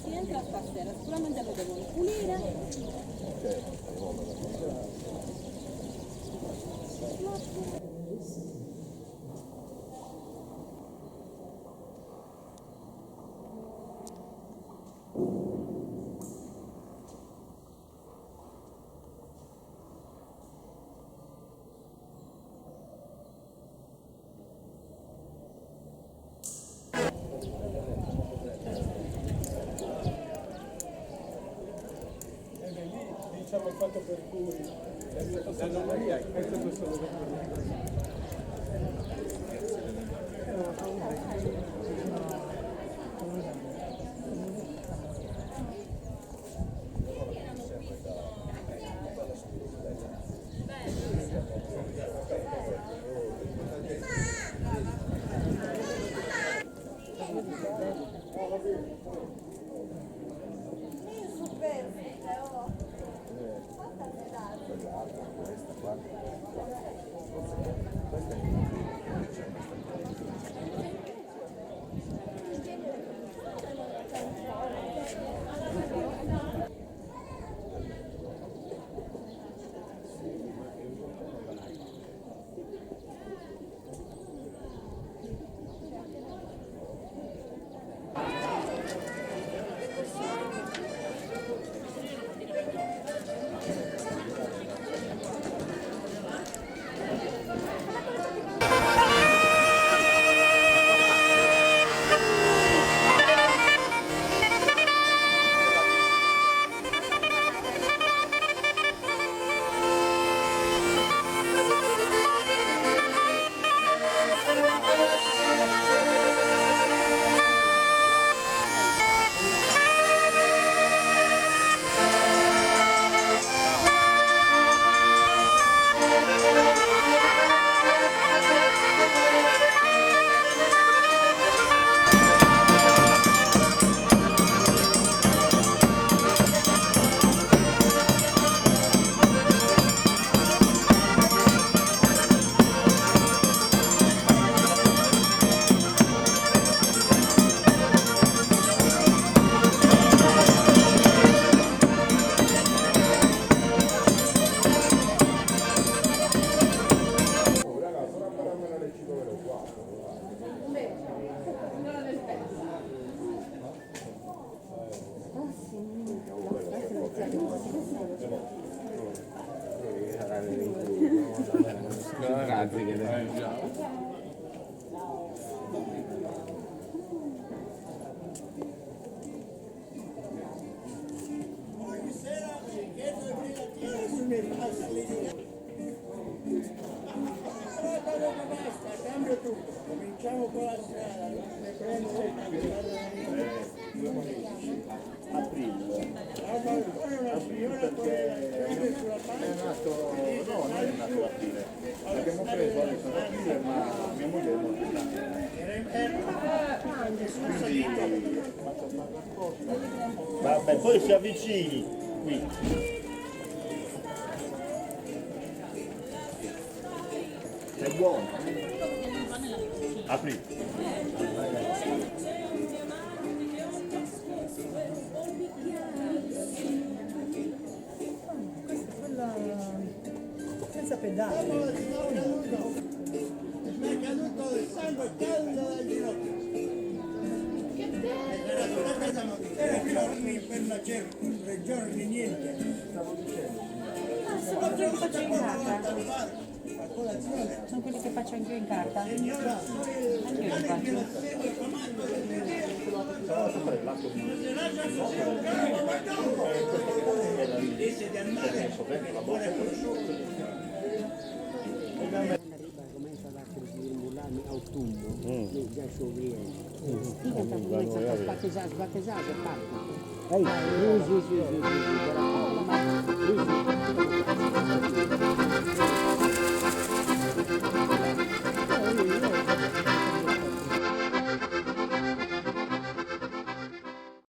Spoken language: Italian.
Si entra stasera, sicuramente lo devono pulire. Diciamo il fatto per cui Santa Maria è questo Cambio tutto, cominciamo con la strada, ne prendo aprile. Poi una signora prende sulla pancia. No, non è nato aprile. Abbiamo preso adesso aprile, ma mia moglie è morta. Vabbè, poi si avvicini qui. È buono. Apri. Questa è quella senza pedale. Mi è caduto il sangue caldo dal ginocchio. Era durata stamattina 3 giorni per la cerca, 3 giorni niente. Sono quelli che faccio in carta. Sono quelli che faccio anche io in carta. Anche io li faccio. Comincia a crisi autunno, già sciogliere. Comincia a sbattezzare e parte. Sì.